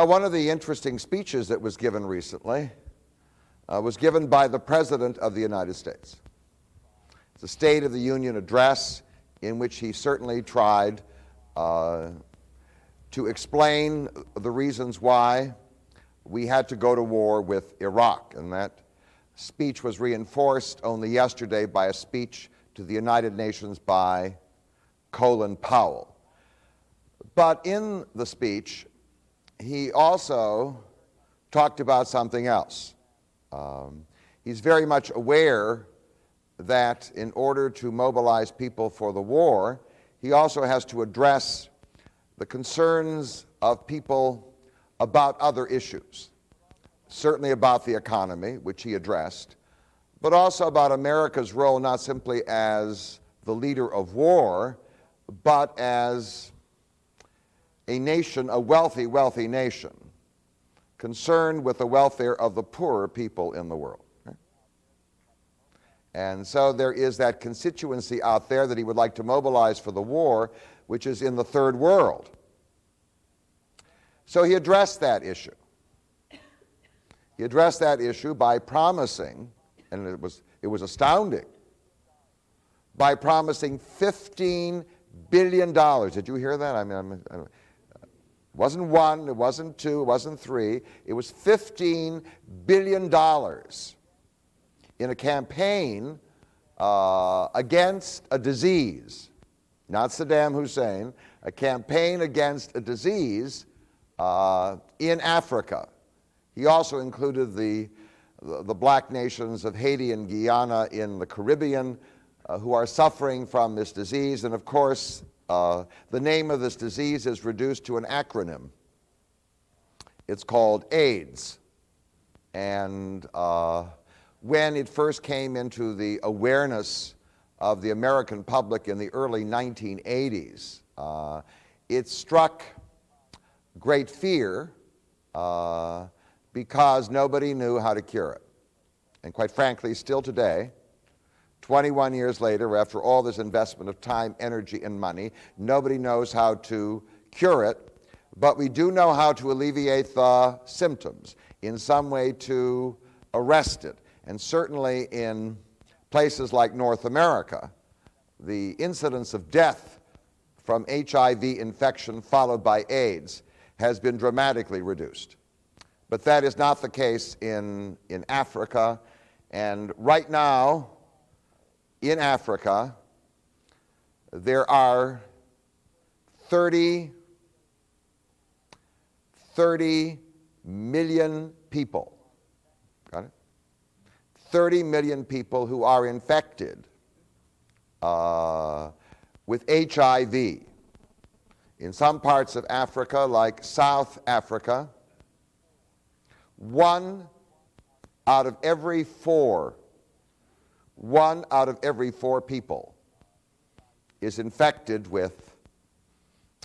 Well, one of the interesting speeches that was given recently was given by the President of the United States. It's a State of the Union address in which he certainly tried to explain the reasons why we had to go to war with Iraq. And that speech was reinforced only yesterday by a speech to the United Nations by Colin Powell. But in the speech, he also talked about something else. He's very much aware that in order to mobilize people for the war, he also has to address the concerns of people about other issues, certainly about the economy, which he addressed, but also about America's role not simply as the leader of war, but as a nation, a wealthy, wealthy nation, concerned with the welfare of the poorer people in the world. And so there is that constituency out there that he would like to mobilize for the war, which is in the third world. So he addressed that issue. He addressed that issue by promising, and it was astounding, by promising $15 billion. Did you hear that? It wasn't one, it wasn't two, it wasn't three. It was $15 billion in a campaign against a disease, not Saddam Hussein, a campaign against a disease in Africa. He also included the black nations of Haiti and Guyana in the Caribbean who are suffering from this disease. And of course, the name of this disease is reduced to an acronym. It's called AIDS. And when it first came into the awareness of the American public in the early 1980s, it struck great fear because nobody knew how to cure it. And quite frankly, still today, 21 years later, after all this investment of time, energy, and money, nobody knows how to cure it, but we do know how to alleviate the symptoms, in some way to arrest it. And certainly in places like North America, the incidence of death from HIV infection followed by AIDS has been dramatically reduced. But that is not the case in Africa. And right now, in Africa, there are 30 million people, got it? 30 million people who are infected with HIV. In some parts of Africa, like South Africa, 1 out of every 4 people is infected with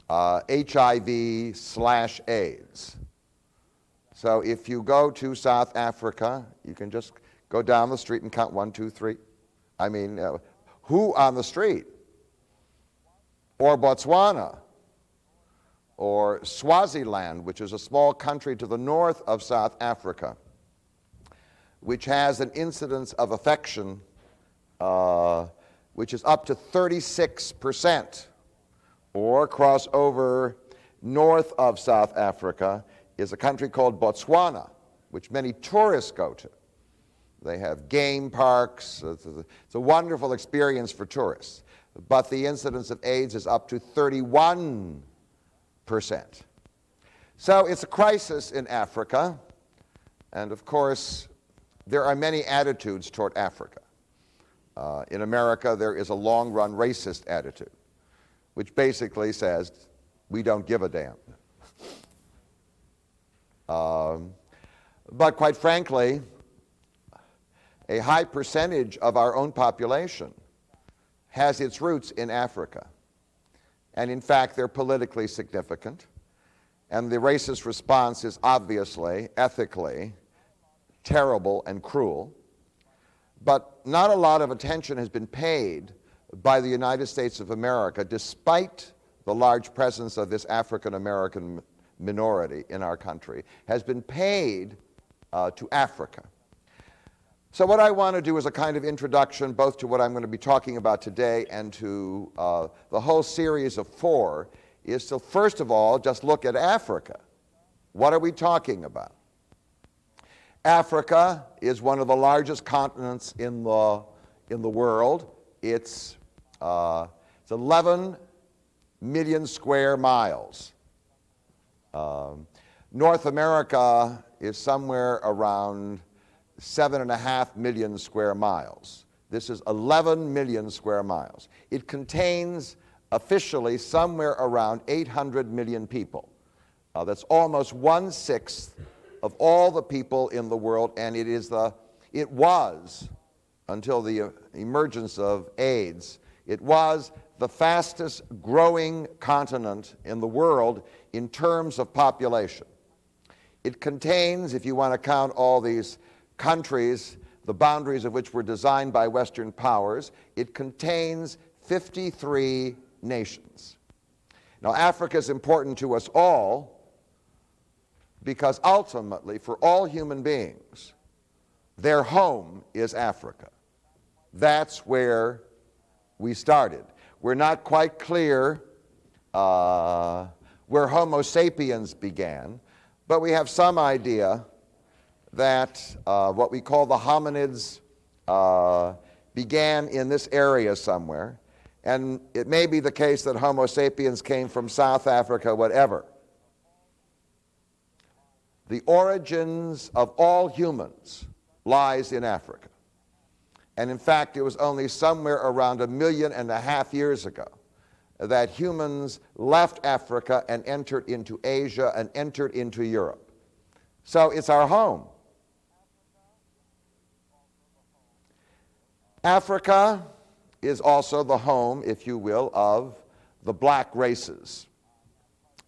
HIV/AIDS. So if you go to South Africa, you can just go down the street and count 1, 2, 3. I mean, who on the street? Or Botswana, or Swaziland, which is a small country to the north of South Africa, which has an incidence of affection which is up to 36%, or cross over north of South Africa is a country called Botswana, which many tourists go to. They have game parks. It's a wonderful experience for tourists. But the incidence of AIDS is up to 31%. So it's a crisis in Africa. And of course, there are many attitudes toward Africa. In America, there is a long-run racist attitude, which basically says, we don't give a damn. But quite frankly, a high percentage of our own population has its roots in Africa. And in fact, they're politically significant. And the racist response is obviously, ethically, terrible and cruel. But not a lot of attention has been paid by the United States of America, despite the large presence of this African American minority in our country, has been paid to Africa. So what I want to do is a kind of introduction both to what I'm going to be talking about today and to the whole series of 4, is to first of all just look at Africa. What are we talking about? Africa is one of the largest continents in the world. It's 11 million square miles. North America is somewhere around 7.5 million square miles. This is 11 million square miles. It contains officially somewhere around 800 million people. That's almost 1/6 of all the people in the world, and it was, until the emergence of AIDS, it was the fastest growing continent in the world in terms of population. It contains, if you want to count all these countries, the boundaries of which were designed by Western powers, it contains 53 nations. Now, Africa is important to us all because ultimately, for all human beings, their home is Africa. That's where we started. We're not quite clear where Homo sapiens began, but we have some idea that what we call the hominids began in this area somewhere, and it may be the case that Homo sapiens came from South Africa, whatever. The origins of all humans lies in Africa. And in fact, it was only somewhere around 1.5 million years ago that humans left Africa and entered into Asia and entered into Europe. So it's our home. Africa is also the home, if you will, of the black races.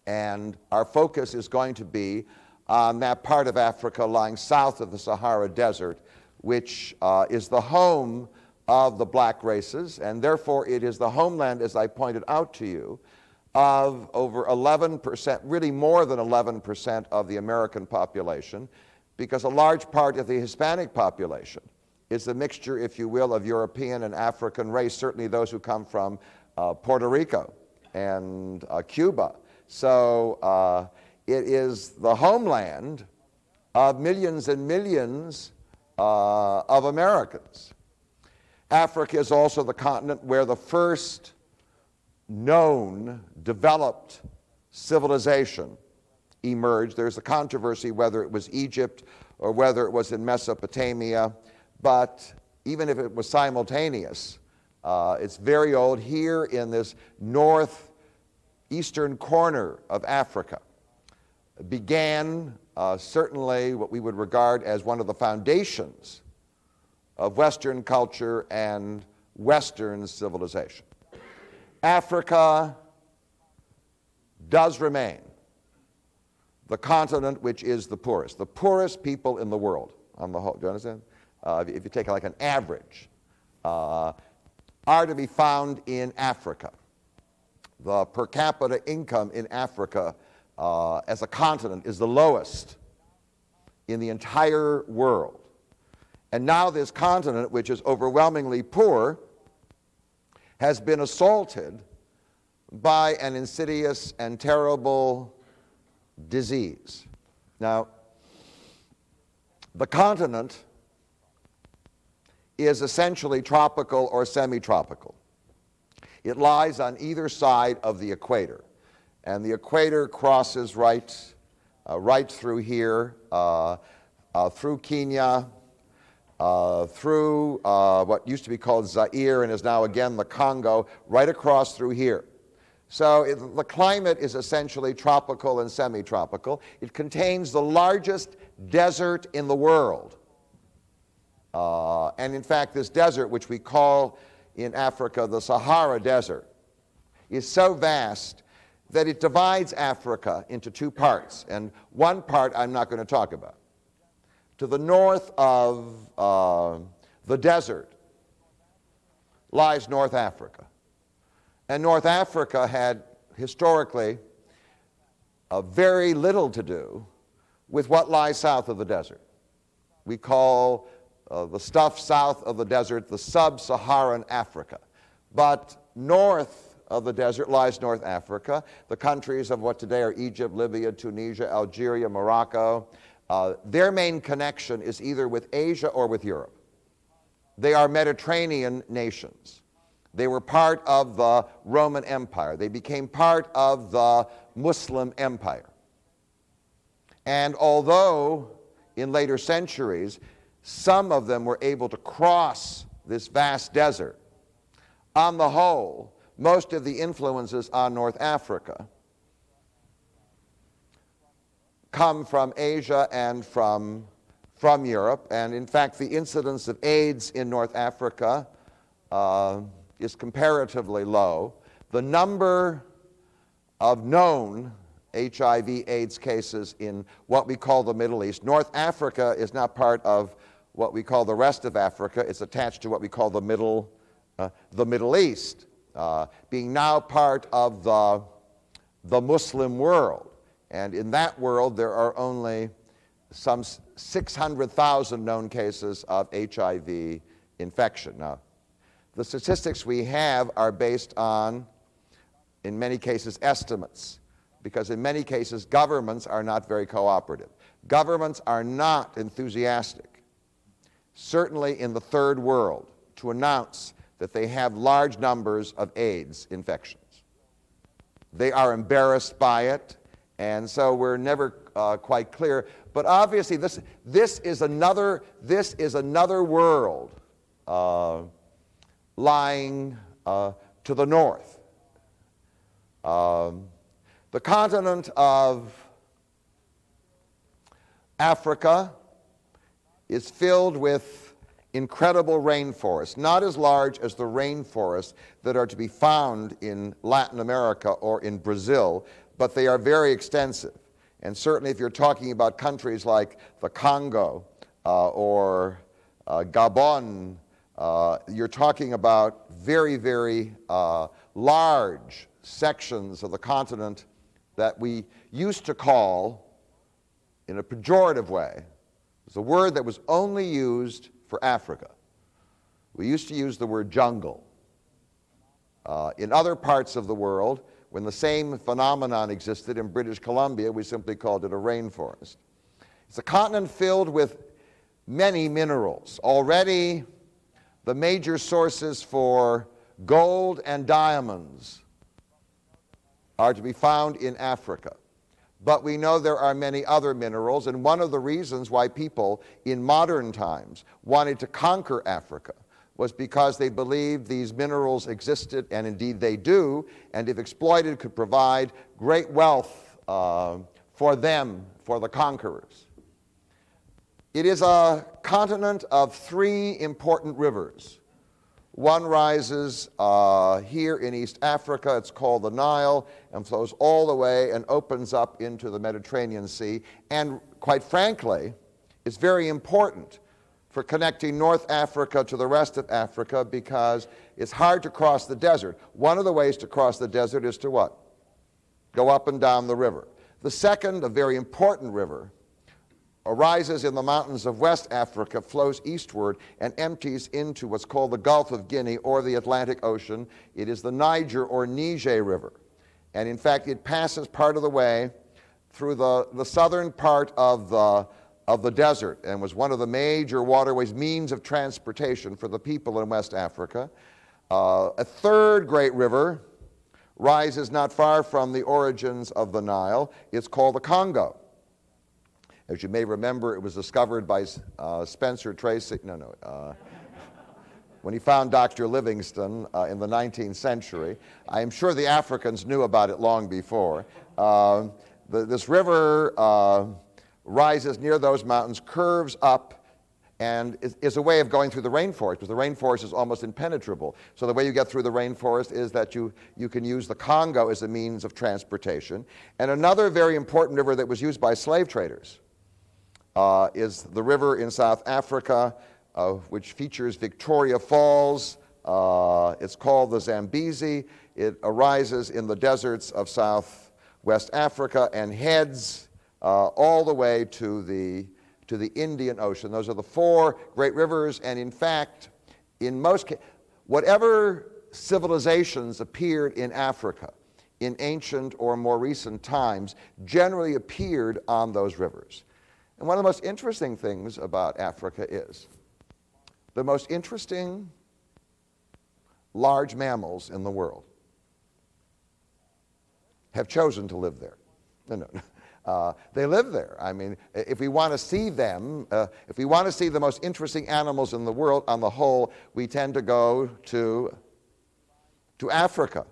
And our focus is going to be on that part of Africa lying south of the Sahara Desert, which is the home of the black races, and therefore it is the homeland, as I pointed out to you, of over 11%, really more than 11% of the American population, because a large part of the Hispanic population is a mixture, if you will, of European and African race, certainly those who come from Puerto Rico and Cuba. So it is the homeland of millions and millions of Americans. Africa is also the continent where the first known developed civilization emerged. There's a controversy whether it was Egypt or whether it was in Mesopotamia, but even if it was simultaneous, it's very old. Here in this northeastern corner of Africa began certainly what we would regard as one of the foundations of Western culture and Western civilization. Africa does remain the continent which is the poorest people in the world on the whole. Do you understand? If you take like an average, are to be found in Africa. The per capita income in Africa as a continent is the lowest in the entire world. And now this continent, which is overwhelmingly poor, has been assaulted by an insidious and terrible disease. Now, the continent is essentially tropical or semi-tropical. It lies on either side of the equator, and the equator crosses right through here, through Kenya, through what used to be called Zaire and is now again the Congo, right across through here. So the climate is essentially tropical and semi-tropical. It contains the largest desert in the world. And in fact, this desert, which we call in Africa the Sahara Desert, is so vast that it divides Africa into two parts. And one part I'm not going to talk about. To the north of the desert lies North Africa. And North Africa had historically very little to do with what lies south of the desert. We call the stuff south of the desert the Sub-Saharan Africa. But north of the desert lies North Africa, the countries of what today are Egypt, Libya, Tunisia, Algeria, Morocco. Their main connection is either with Asia or with Europe. They are Mediterranean nations. They were part of the Roman Empire. They became part of the Muslim Empire. And although in later centuries some of them were able to cross this vast desert, on the whole, most of the influences on North Africa come from Asia and from Europe. And in fact, the incidence of AIDS in North Africa is comparatively low. The number of known HIV/AIDS cases in what we call the Middle East. North Africa is not part of what we call the rest of Africa. It's attached to what we call the Middle East, being now part of the Muslim world. And in that world, there are only some 600,000 known cases of HIV infection. Now, the statistics we have are based on, in many cases, estimates, because in many cases, governments are not very cooperative. Governments are not enthusiastic, certainly in the third world, to announce that they have large numbers of AIDS infections. They are embarrassed by it, and so we're never quite clear. But obviously, this is another world lying to the north. The continent of Africa is filled with incredible rainforests, not as large as the rainforests that are to be found in Latin America or in Brazil, but they are very extensive. And certainly if you're talking about countries like the Congo or Gabon, you're talking about very, very large sections of the continent that we used to call, in a pejorative way, it was a word that was only used for Africa. We used to use the word jungle. In other parts of the world, when the same phenomenon existed in British Columbia, we simply called it a rainforest. It's a continent filled with many minerals. Already, the major sources for gold and diamonds are to be found in Africa. But we know there are many other minerals, and one of the reasons why people in modern times wanted to conquer Africa was because they believed these minerals existed, and indeed they do, and if exploited could provide great wealth for them, for the conquerors. It is a continent of three important rivers. One rises here in East Africa. It's called the Nile, and flows all the way and opens up into the Mediterranean Sea. And quite frankly, it's very important for connecting North Africa to the rest of Africa because it's hard to cross the desert. One of the ways to cross the desert is to what? Go up and down the river. The second, a very important river, arises in the mountains of West Africa, flows eastward, and empties into what's called the Gulf of Guinea or the Atlantic Ocean. It is the Niger or Niger River. And in fact, it passes part of the way through the southern part of the desert and was one of the major waterways, means of transportation for the people in West Africa. A third great river rises not far from the origins of the Nile. It's called the Congo. As you may remember, it was discovered by Spencer Tracy, when he found Dr. Livingstone in the 19th century. I am sure the Africans knew about it long before. This river rises near those mountains, curves up, and is a way of going through the rainforest, because the rainforest is almost impenetrable. So the way you get through the rainforest is that you can use the Congo as a means of transportation. And another very important river that was used by slave traders is the river in South Africa, which features Victoria Falls. It's called the Zambezi. It arises in the deserts of West Africa, and heads all the way to the Indian Ocean. Those are the four great rivers, and in fact, in most cases, whatever civilizations appeared in Africa in ancient or more recent times generally appeared on those rivers. And one of the most interesting things about Africa is the most interesting large mammals in the world have chosen to live there. They live there. I mean, if we want to see them, if we want to see the most interesting animals in the world on the whole, we tend to go to Africa.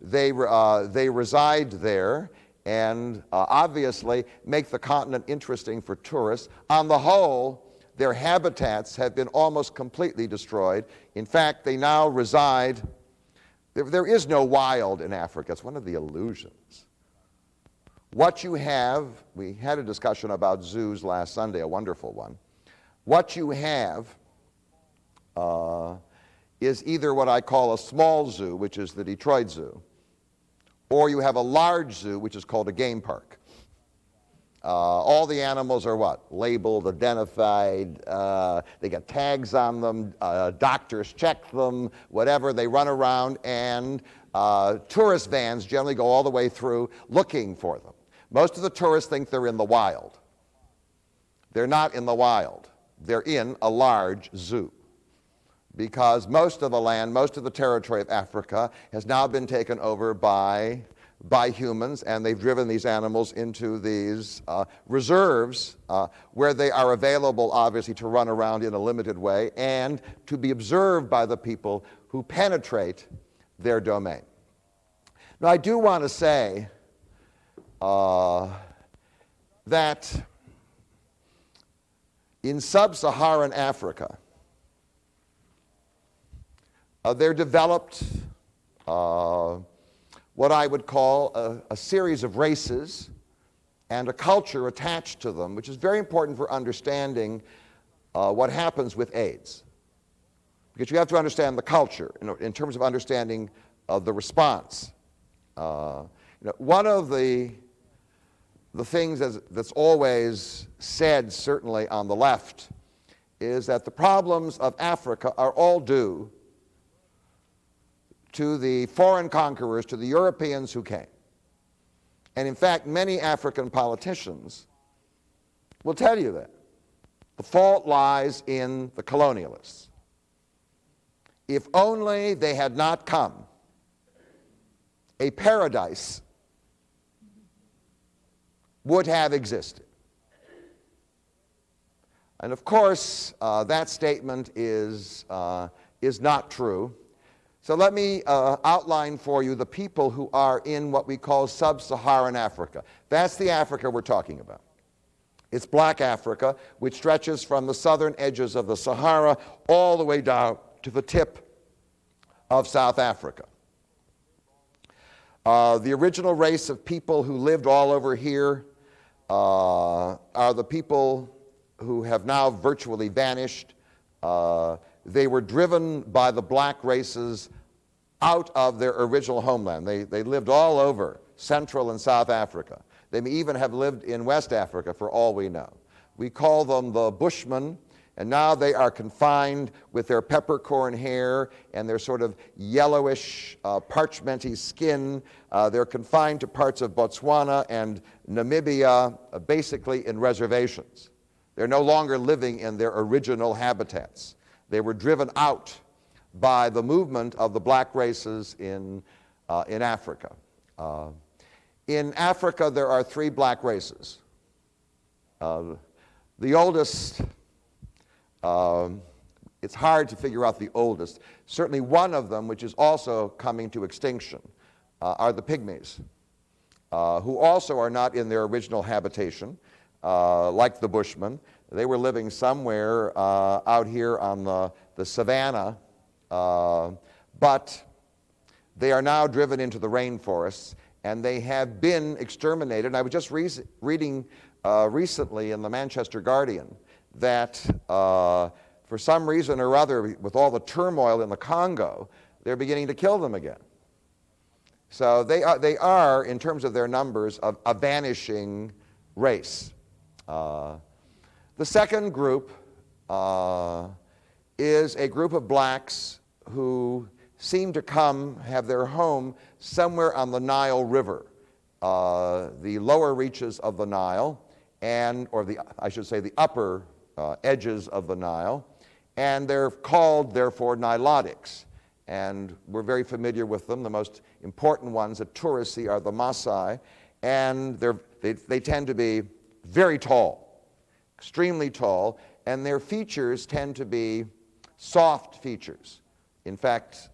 They reside there and obviously make the continent interesting for tourists. On the whole, their habitats have been almost completely destroyed. In fact, they now reside, there is no wild in Africa. It's one of the illusions. What you have, we had a discussion about zoos last Sunday, a wonderful one. What you have is either what I call a small zoo, which is the Detroit Zoo, or you have a large zoo, which is called a game park. All the animals are what? Labeled, identified, they got tags on them, doctors check them, whatever, they run around, and tourist vans generally go all the way through looking for them. Most of the tourists think they're in the wild. They're not in the wild. They're in a large zoo, because most of the land, most of the territory of Africa has now been taken over by humans, and they've driven these animals into these reserves where they are available, obviously, to run around in a limited way and to be observed by the people who penetrate their domain. Now, I do want to say that in sub-Saharan Africa, they're developed what I would call a series of races and a culture attached to them, which is very important for understanding what happens with AIDS. Because you have to understand the culture in terms of understanding the response. One of the things that's always said, certainly on the left, is that the problems of Africa are all due to the foreign conquerors, to the Europeans who came. And in fact, many African politicians will tell you that. The fault lies in the colonialists. If only they had not come, a paradise would have existed. And of course, that statement is not true. So let me outline for you the people who are in what we call sub-Saharan Africa. That's the Africa we're talking about. It's black Africa, which stretches from the southern edges of the Sahara all the way down to the tip of South Africa. The original race of people who lived all over here are the people who have now virtually vanished. They were driven by the black races out of their original homeland. They lived all over Central and South Africa. They may even have lived in West Africa for all we know. We call them the Bushmen, and now they are confined with their peppercorn hair and their sort of yellowish, parchmenty skin. They're confined to parts of Botswana and Namibia, basically in reservations. They're no longer living in their original habitats. They were driven out by the movement of the black races in Africa. In Africa, there are three black races. The oldest, it's hard to figure out the oldest. Certainly one of them, which is also coming to extinction, are the Pygmies, who also are not in their original habitation, like the Bushmen. They were living somewhere out here on the savannah, but they are now driven into the rainforests, and they have been exterminated. I was just reading recently in the Manchester Guardian that for some reason or other, with all the turmoil in the Congo, they're beginning to kill them again. So they are, in terms of their numbers, a vanishing race. The second group is a group of blacks who seem to have their home somewhere on the Nile River, the lower reaches of the Nile, I should say the upper edges of the Nile, and they're called, therefore, Nilotics. And we're very familiar with them. The most important ones that tourists see are the Maasai, and they tend to be very tall, extremely tall, and their features tend to be soft features. In fact,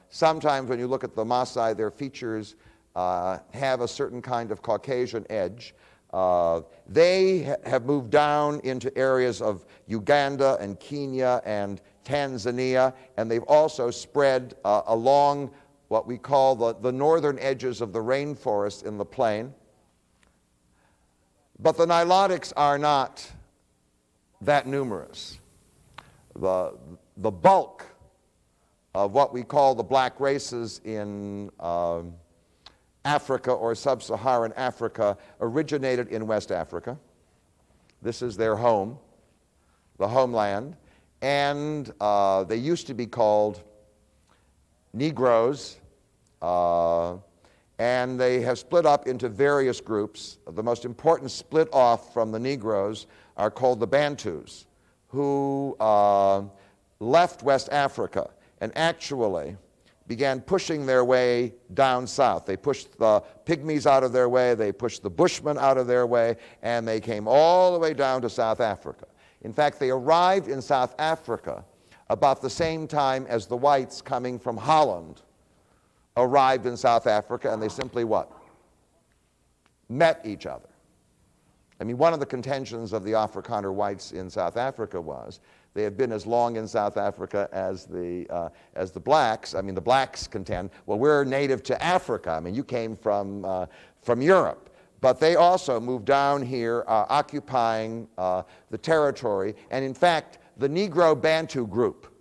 sometimes when you look at the Maasai, their features have a certain kind of Caucasian edge. They have moved down into areas of Uganda and Kenya and Tanzania, and they've also spread along what we call the northern edges of the rainforest in the plain. But the Nilotics are not that numerous. The bulk of what we call the black races in Africa or sub-Saharan Africa originated in West Africa. This is their home, the homeland, and they used to be called Negroes, and they have split up into various groups. The most important split off from the Negroes are called the Bantus, who left West Africa and actually began pushing their way down south. They pushed the Pygmies out of their way, they pushed the Bushmen out of their way, and they came all the way down to South Africa. In fact, they arrived in South Africa about the same time as the whites coming from Holland arrived in South Africa, and they simply what? Met each other. I mean, one of the contentions of the Afrikaner whites in South Africa was they had been as long in South Africa as the blacks. I mean, the blacks contend, well, we're native to Africa. I mean, you came from Europe. But they also moved down here, occupying the territory. And in fact, the Negro Bantu group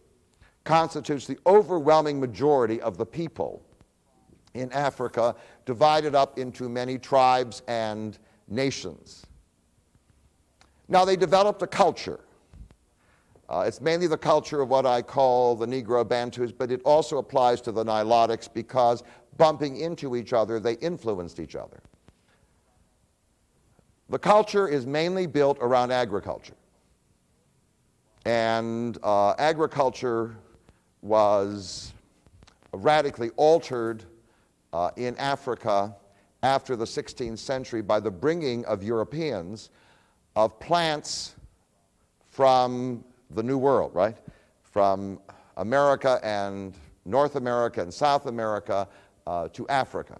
constitutes the overwhelming majority of the people in Africa, divided up into many tribes and nations. Now, they developed a culture. It's mainly the culture of what I call the Negro Bantus, but it also applies to the Nilotics because bumping into each other, they influenced each other. The culture is mainly built around agriculture. And agriculture was radically altered in Africa after the 16th century by the bringing of Europeans of plants from the New World, right? From America and North America and South America to Africa.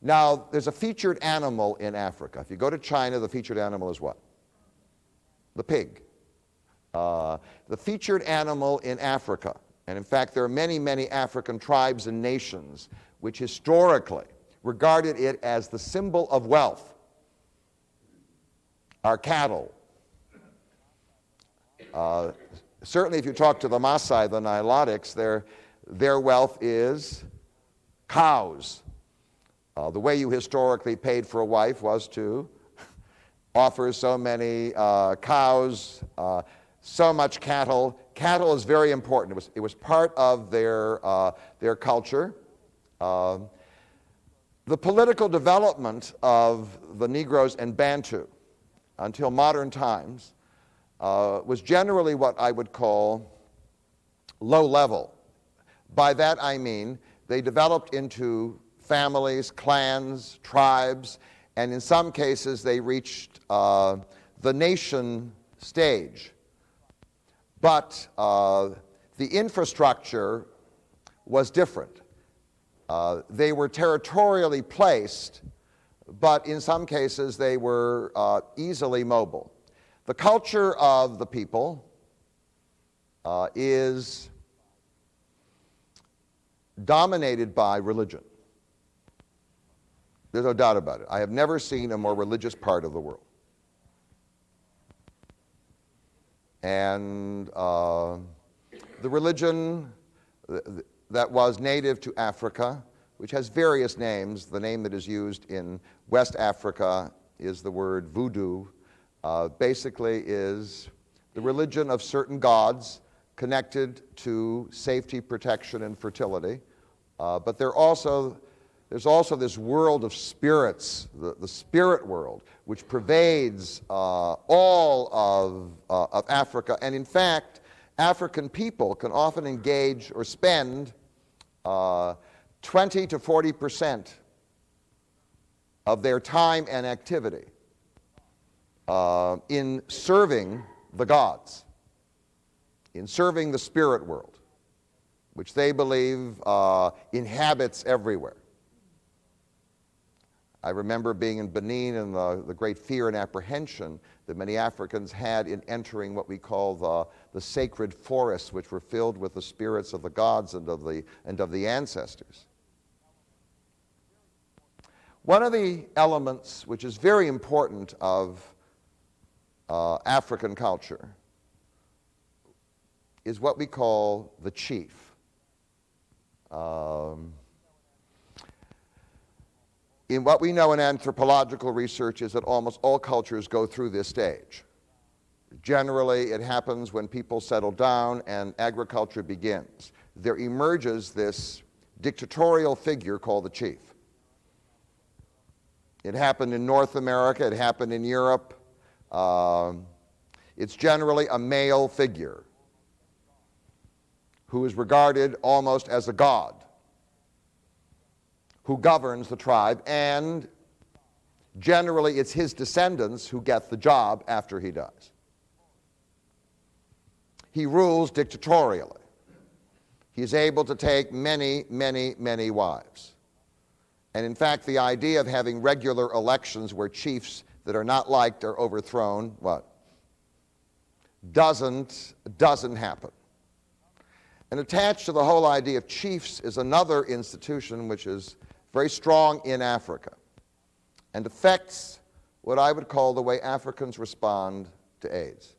Now, there's a featured animal in Africa. If you go to China, the featured animal is what? The pig. The featured animal in Africa, and in fact there are many, many African tribes and nations which historically regarded it as the symbol of wealth, are cattle. Certainly if you talk to the Maasai, the Nilotics, their wealth is cows. The way you historically paid for a wife was to offer so many cows, so much cattle. Cattle is very important. It was part of their culture. The political development of the Negroes and Bantu until modern times was generally what I would call low level. By that I mean they developed into families, clans, tribes, and in some cases they reached the nation stage. But the infrastructure was different. They were territorially placed, but in some cases they were easily mobile. The culture of the people is dominated by religion. There's no doubt about it. I have never seen a more religious part of the world. And the religion that was native to Africa which has various names. The name that is used in West Africa is the word voodoo. Basically is the religion of certain gods connected to safety, protection, and fertility. But there's also this world of spirits, the spirit world, which pervades all of Africa. And in fact, African people can often engage or spend 20 to 40% of their time and activity in serving the gods, in serving the spirit world, which they believe inhabits everywhere. I remember being in Benin and the great fear and apprehension that many Africans had in entering what we call the sacred forests, which were filled with the spirits of the gods and of the ancestors. One of the elements which is very important of African culture is what we call the chief. In what we know in anthropological research is that almost all cultures go through this stage. Generally, it happens when people settle down and agriculture begins. There emerges this dictatorial figure called the chief. It happened in North America, it happened in Europe. It's generally a male figure who is regarded almost as a god, who governs the tribe, and generally it's his descendants who get the job after he dies. He rules dictatorially. He is able to take many, many, many wives. And in fact, the idea of having regular elections where chiefs that are not liked are overthrown, doesn't happen. And attached to the whole idea of chiefs is another institution which is very strong in Africa and affects what I would call the way Africans respond to AIDS.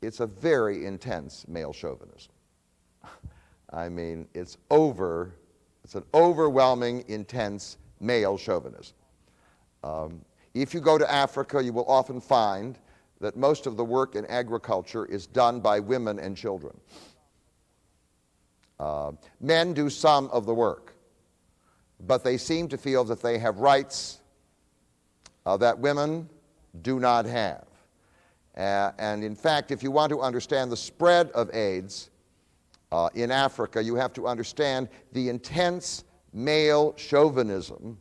It's a very intense male chauvinism. I mean, it's an overwhelming, intense male chauvinism. If you go to Africa, you will often find that most of the work in agriculture is done by women and children. Men do some of the work, but they seem to feel that they have rights that women do not have. And in fact, if you want to understand the spread of AIDS in Africa, you have to understand the intense male chauvinism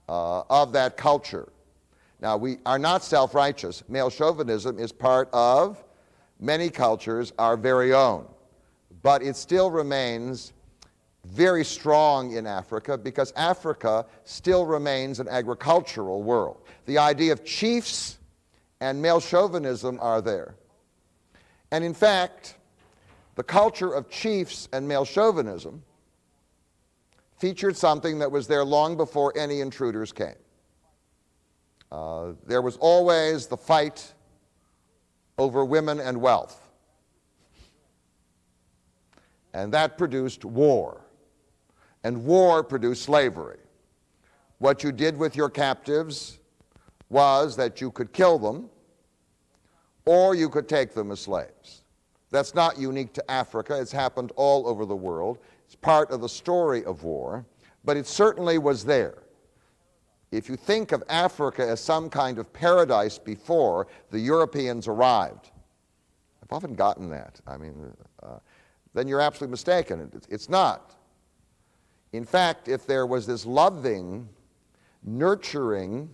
of that culture. Now, we are not self-righteous. Male chauvinism is part of many cultures, our very own. But it still remains very strong in Africa because Africa still remains an agricultural world. The idea of chiefs and male chauvinism are there. And in fact, the culture of chiefs and male chauvinism featured something that was there long before any intruders came. There was always the fight over women and wealth. And that produced war. And war produced slavery. What you did with your captives was that you could kill them or you could take them as slaves. That's not unique to Africa. It's happened all over the world. It's part of the story of war, but it certainly was there. If you think of Africa as some kind of paradise before the Europeans arrived, I've often gotten that. I mean, then you're absolutely mistaken. It's not. In fact, if there was this loving, nurturing,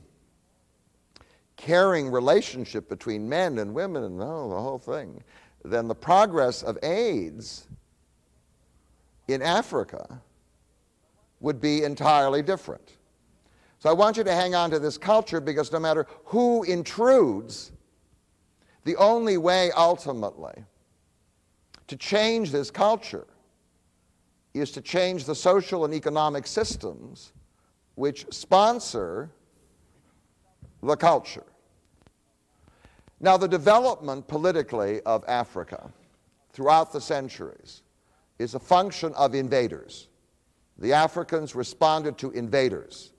caring relationship between men and women and the whole thing, then the progress of AIDS in Africa would be entirely different. So I want you to hang on to this culture because no matter who intrudes, the only way ultimately to change this culture is to change the social and economic systems which sponsor the culture. Now, the development politically of Africa throughout the centuries is a function of invaders. the Africans responded to invaders.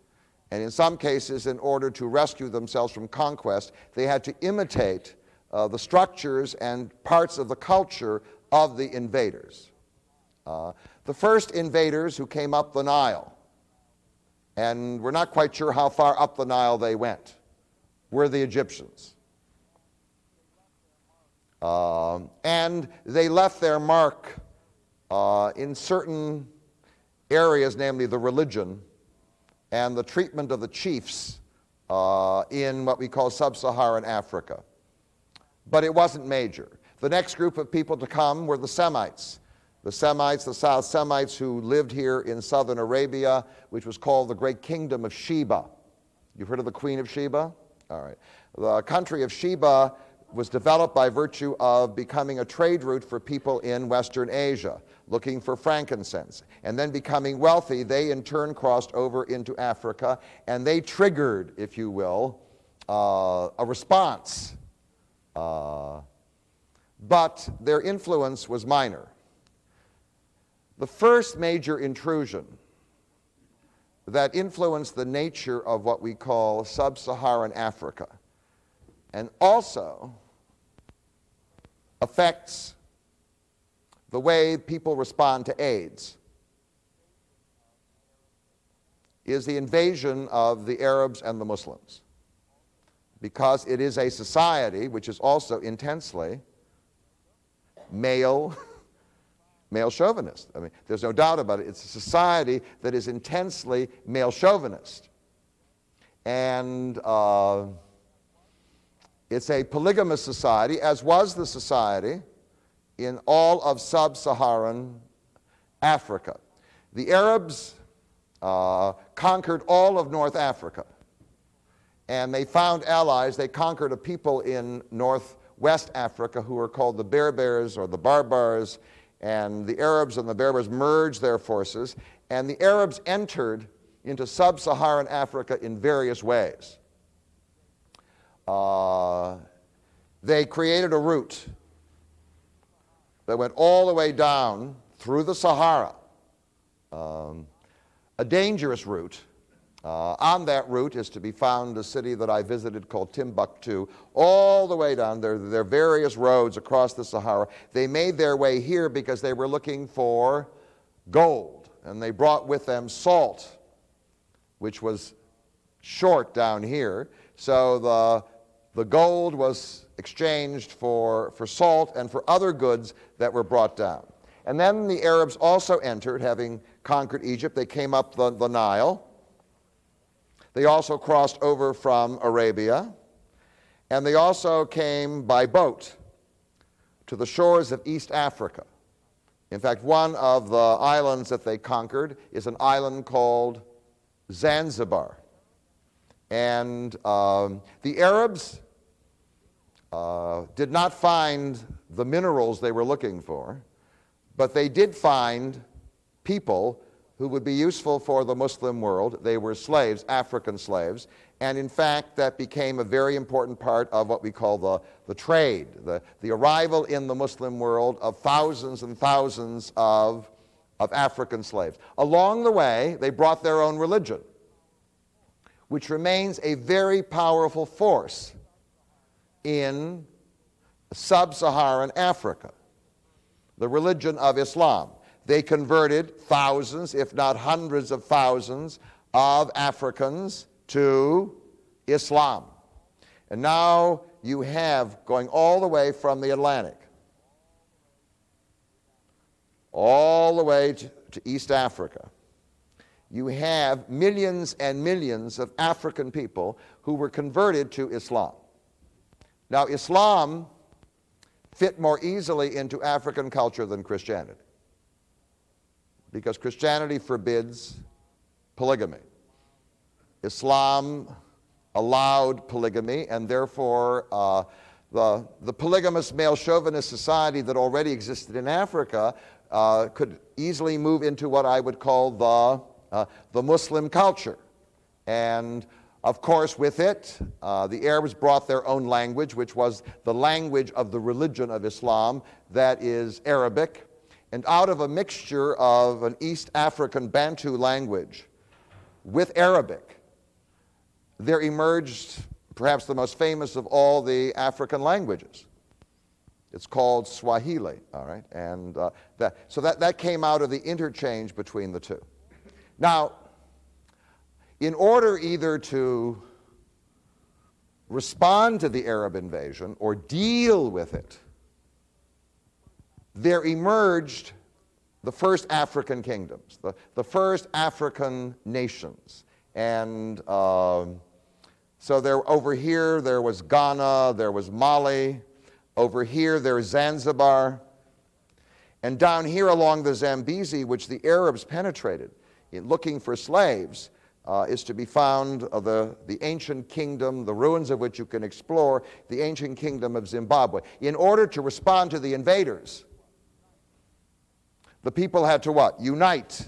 And in some cases, in order to rescue themselves from conquest, they had to imitate the structures and parts of the culture of the invaders. The first invaders who came up the Nile, and we're not quite sure how far up the Nile they went, were the Egyptians. And they left their mark in certain areas, namely the religion and the treatment of the chiefs in what we call Sub-Saharan Africa. But it wasn't major. The next group of people to come were the Semites. The Semites, the South Semites who lived here in southern Arabia, which was called the Great Kingdom of Sheba. You've heard of the Queen of Sheba? All right. The country of Sheba was developed by virtue of becoming a trade route for people in Western Asia, looking for frankincense. And then becoming wealthy, they in turn crossed over into Africa, and they triggered, if you will, a response. But their influence was minor. The first major intrusion that influenced the nature of what we call Sub-Saharan Africa, and also affects the way people respond to AIDS, is the invasion of the Arabs and the Muslims. Because it is a society which is also intensely male chauvinist. I mean, there's no doubt about it. It's a society that is intensely male chauvinist. And it's a polygamous society, as was the society in all of sub-Saharan Africa. The Arabs conquered all of North Africa, and they found allies. They conquered a people in northwest Africa who were called the Berbers or the Barbars, and the Arabs and the Berbers merged their forces, and the Arabs entered into sub-Saharan Africa in various ways. They created a route that went all the way down through the Sahara, a dangerous route. On that route is to be found a city that I visited called Timbuktu, all the way down. There are various roads across the Sahara. They made their way here because they were looking for gold, and they brought with them salt, which was short down here. So the gold was exchanged for salt and for other goods that were brought down. And then the Arabs also entered, having conquered Egypt. They came up the Nile. They also crossed over from Arabia. And they also came by boat to the shores of East Africa. In fact, one of the islands that they conquered is an island called Zanzibar. And the Arabs did not find the minerals they were looking for, but they did find people who would be useful for the Muslim world. They were slaves, African slaves, and in fact that became a very important part of what we call the trade, the arrival in the Muslim world of thousands and thousands of African slaves. Along the way, they brought their own religion, which remains a very powerful force in sub-Saharan Africa, the religion of Islam. They converted thousands, if not hundreds of thousands, of Africans to Islam. And now you have, going all the way from the Atlantic, all the way to East Africa, you have millions and millions of African people who were converted to Islam. Now, Islam fit more easily into African culture than Christianity, because Christianity forbids polygamy. Islam allowed polygamy, and therefore the polygamous male chauvinist society that already existed in Africa could easily move into what I would call the Muslim culture. And of course, with it, the Arabs brought their own language, which was the language of the religion of Islam, that is Arabic. And out of a mixture of an East African Bantu language with Arabic, there emerged perhaps the most famous of all the African languages. It's called Swahili, all right? And that came out of the interchange between the two. Now, in order either to respond to the Arab invasion or deal with it, there emerged the first African kingdoms, the first African nations. And so over here there was Ghana, there was Mali, over here there's Zanzibar, and down here along the Zambezi, which the Arabs penetrated in looking for slaves, is to be found the ancient kingdom, the ruins of which you can explore, the ancient kingdom of Zimbabwe. In order to respond to the invaders, the people had to what? Unite,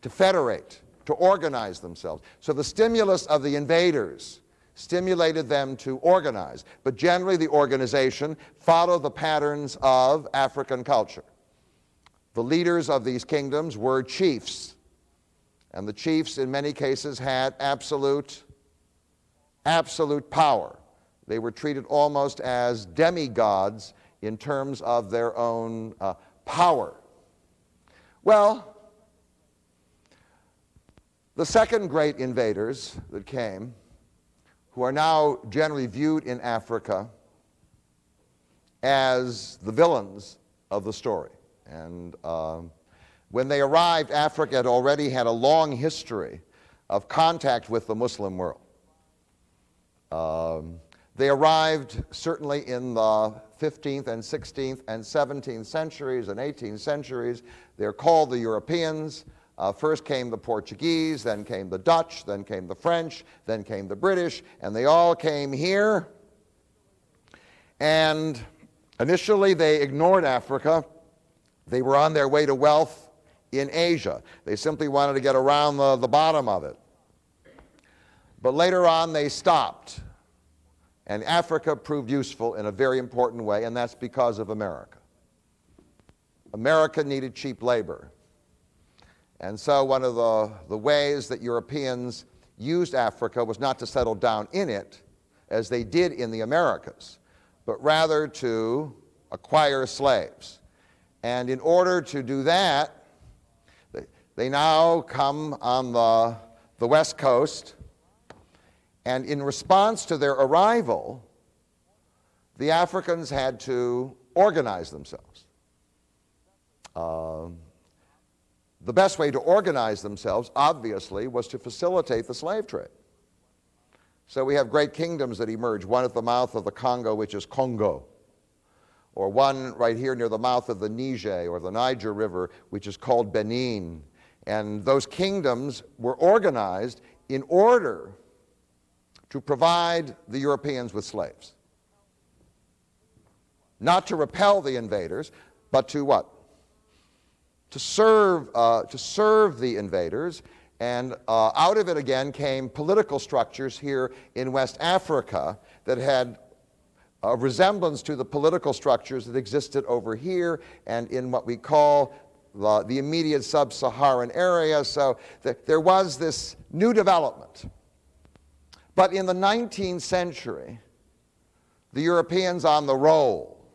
to federate, to organize themselves. So the stimulus of the invaders stimulated them to organize. But generally the organization followed the patterns of African culture. The leaders of these kingdoms were chiefs. And the chiefs in many cases had absolute power. They were treated almost as demigods in terms of their own power. Well, the second great invaders that came, who are now generally viewed in Africa as the villains of the story. And when they arrived, Africa had already had a long history of contact with the Muslim world. They arrived certainly in the 15th and 16th and 17th centuries and 18th centuries. They're called the Europeans. First came the Portuguese, then came the Dutch, then came the French, then came the British, and they all came here. And initially they ignored Africa. They were on their way to wealth in Asia. They simply wanted to get around the bottom of it. But later on they stopped. And Africa proved useful in a very important way, and that's because of America. America needed cheap labor. And so one of the ways that Europeans used Africa was not to settle down in it, as they did in the Americas, but rather to acquire slaves. And in order to do that, they now come on the West Coast, and in response to their arrival, the Africans had to organize themselves. The best way to organize themselves, obviously, was to facilitate the slave trade. So we have great kingdoms that emerge, one at the mouth of the Congo, which is Congo, or one right here near the mouth of the Niger or the Niger River, which is called Benin. And those kingdoms were organized in order to provide the Europeans with slaves. Not to repel the invaders, but to what? To serve the invaders. And out of it again came political structures here in West Africa that had a resemblance to the political structures that existed over here and in what we call the immediate sub-Saharan area. So there was this new development. But in the 19th century, the Europeans on the roll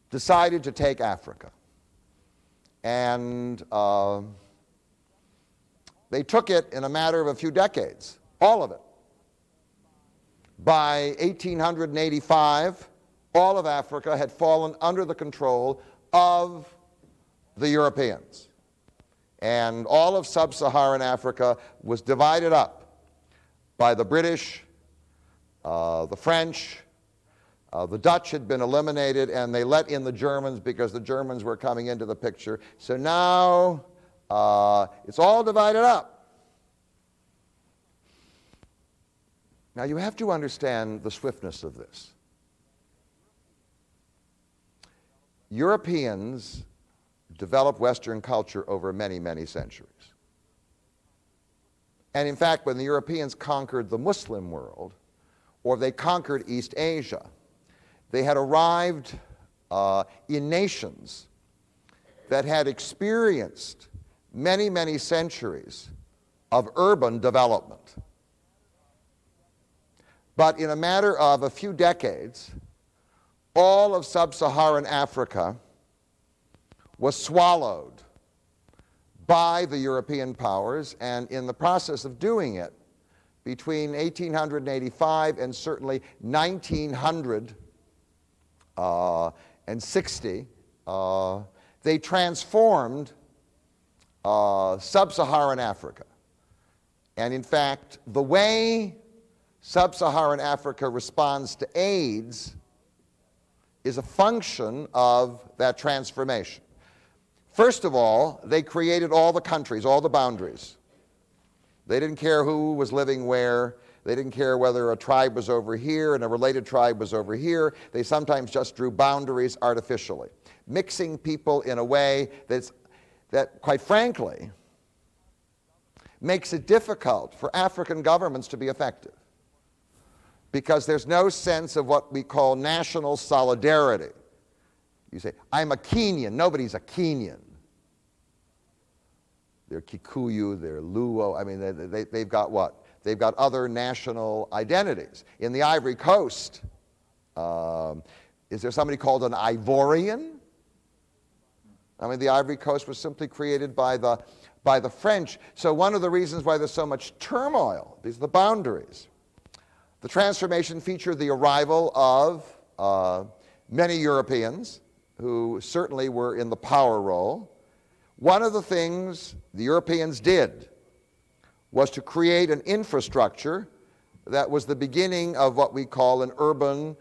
decided to take Africa. And they took it in a matter of a few decades, all of it. By 1885, all of Africa had fallen under the control of the Europeans. And all of sub-Saharan Africa was divided up by the British, the French, the Dutch had been eliminated, and they let in the Germans because the Germans were coming into the picture. So now it's all divided up. Now you have to understand the swiftness of this. Europeans developed Western culture over many, many centuries. And in fact, when the Europeans conquered the Muslim world, or they conquered East Asia, they had arrived in nations that had experienced many, many centuries of urban development. But in a matter of a few decades, all of sub-Saharan Africa was swallowed by the European powers, and in the process of doing it, between 1885 and certainly 1960, they transformed sub-Saharan Africa. And in fact, the way sub-Saharan Africa responds to AIDS is a function of that transformation. First of all, they created all the countries, all the boundaries. They didn't care who was living where. They didn't care whether a tribe was over here and a related tribe was over here. They sometimes just drew boundaries artificially, mixing people in a way that, quite frankly, makes it difficult for African governments to be effective, because there's no sense of what we call national solidarity. You say, I'm a Kenyan. Nobody's a Kenyan. They're Kikuyu, they're Luo. I mean, they've got what? They've got other national identities. In the Ivory Coast, is there somebody called an Ivorian? I mean, the Ivory Coast was simply created by the French. So one of the reasons why there's so much turmoil, these are the boundaries. The transformation featured the arrival of many Europeans who certainly were in the power role. One of the things the Europeans did was to create an infrastructure that was the beginning of what we call an urban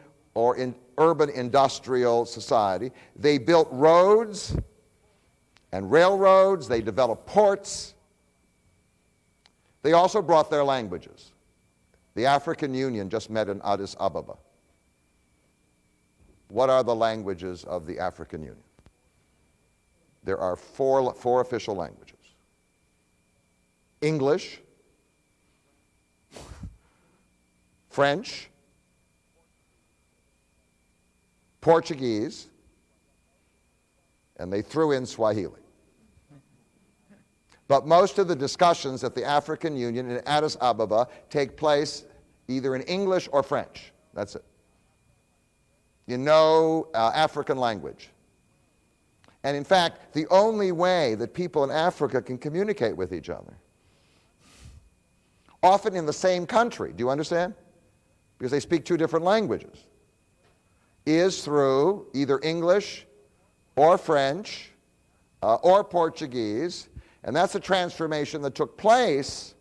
industrial society. They built roads and railroads. They developed ports. They also brought their languages. The African Union just met in Addis Ababa. What are the languages of the African Union? There are four official languages. English, French, Portuguese, and they threw in Swahili. But most of the discussions at the African Union in Addis Ababa take place either in English or French. That's it. In no African language. And in fact, the only way that people in Africa can communicate with each other, often in the same country, do you understand? Because they speak two different languages, is through either English or French or Portuguese. And that's a transformation that took place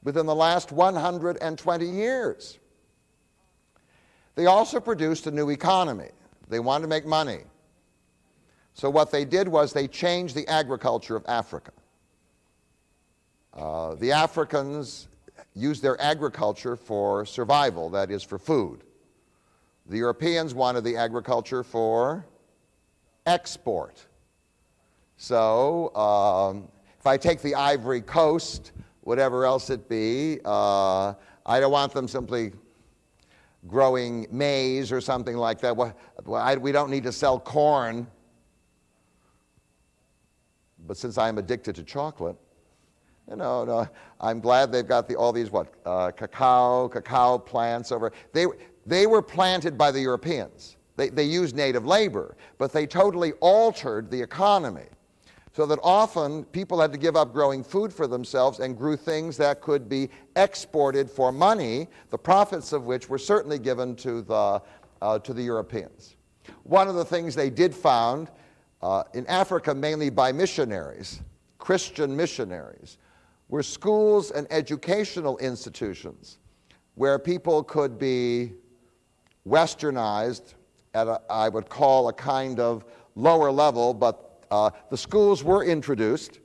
within the last 120 years. They also produced a new economy. They wanted to make money. So what they did was they changed the agriculture of Africa. The Africans used their agriculture for survival, that is, for food. The Europeans wanted the agriculture for export. So if I take the Ivory Coast, whatever else it be, I don't want them simply growing maize or something like that. We don't need to sell corn. But since I'm addicted to chocolate, no, I'm glad they've got all these cacao plants over. They were planted by the Europeans. They used native labor, but they totally altered the economy, so that often people had to give up growing food for themselves and grew things that could be exported for money, the profits of which were certainly given to the Europeans. One of the things they did found in Africa, mainly by missionaries, Christian missionaries, were schools and educational institutions where people could be westernized at I would call a kind of lower level, but the schools were introduced,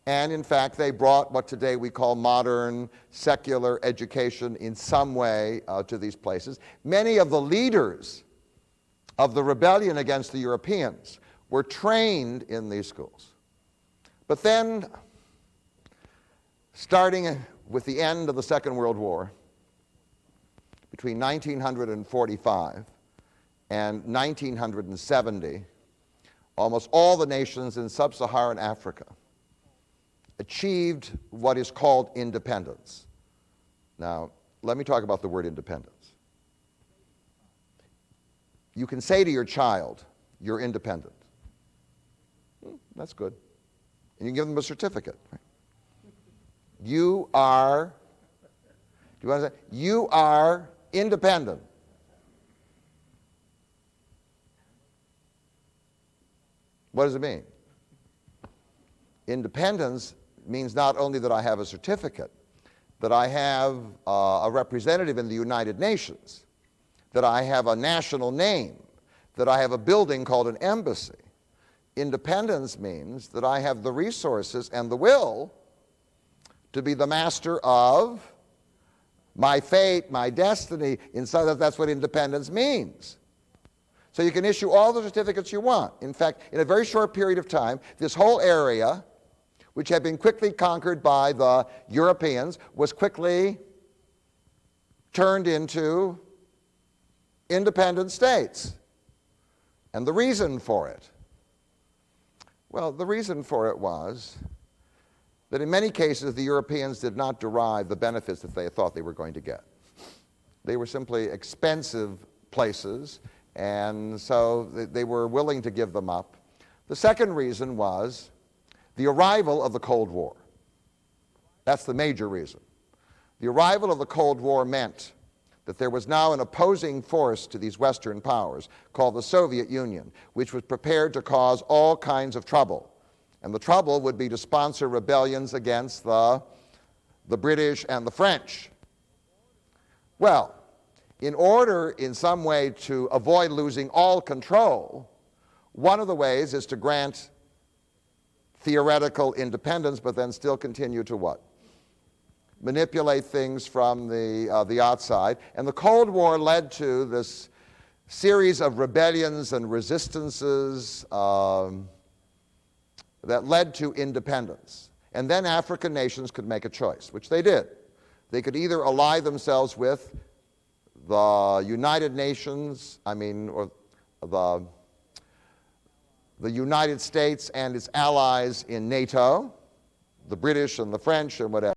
and in fact they brought what today we call modern secular education in some way to these places. Many of the leaders of the rebellion against the Europeans were trained in these schools. But then, starting with the end of the Second World War, between 1945 and 1970, almost all the nations in sub-Saharan Africa achieved what is called independence. Now, let me talk about the word independence. You can say to your child, you're independent. That's good. And you can give them a certificate. Right? You are, do you understand? You are independent. What does it mean? Independence means not only that I have a certificate, that I have a representative in the United Nations, that I have a national name, that I have a building called an embassy. Independence means that I have the resources and the will to be the master of my fate, my destiny. Inside that's what independence means. So you can issue all the certificates you want. In fact, in a very short period of time, this whole area, which had been quickly conquered by the Europeans, was quickly turned into independent states. And the reason for it? Well, the reason for it was that in many cases the Europeans did not derive the benefits that they thought they were going to get. They were simply expensive places, and so they were willing to give them up. The second reason was the arrival of the Cold War. That's the major reason. The arrival of the Cold War meant that there was now an opposing force to these Western powers called the Soviet Union, which was prepared to cause all kinds of trouble. And the trouble would be to sponsor rebellions against the British and the French. Well, in order in some way to avoid losing all control, one of the ways is to grant theoretical independence, but then still continue to what? Manipulate things from the outside. And the Cold War led to this series of rebellions and resistances that led to independence. And then African nations could make a choice, which they did. They could either ally themselves with the United Nations, or the United States and its allies in NATO, the British and the French and whatever,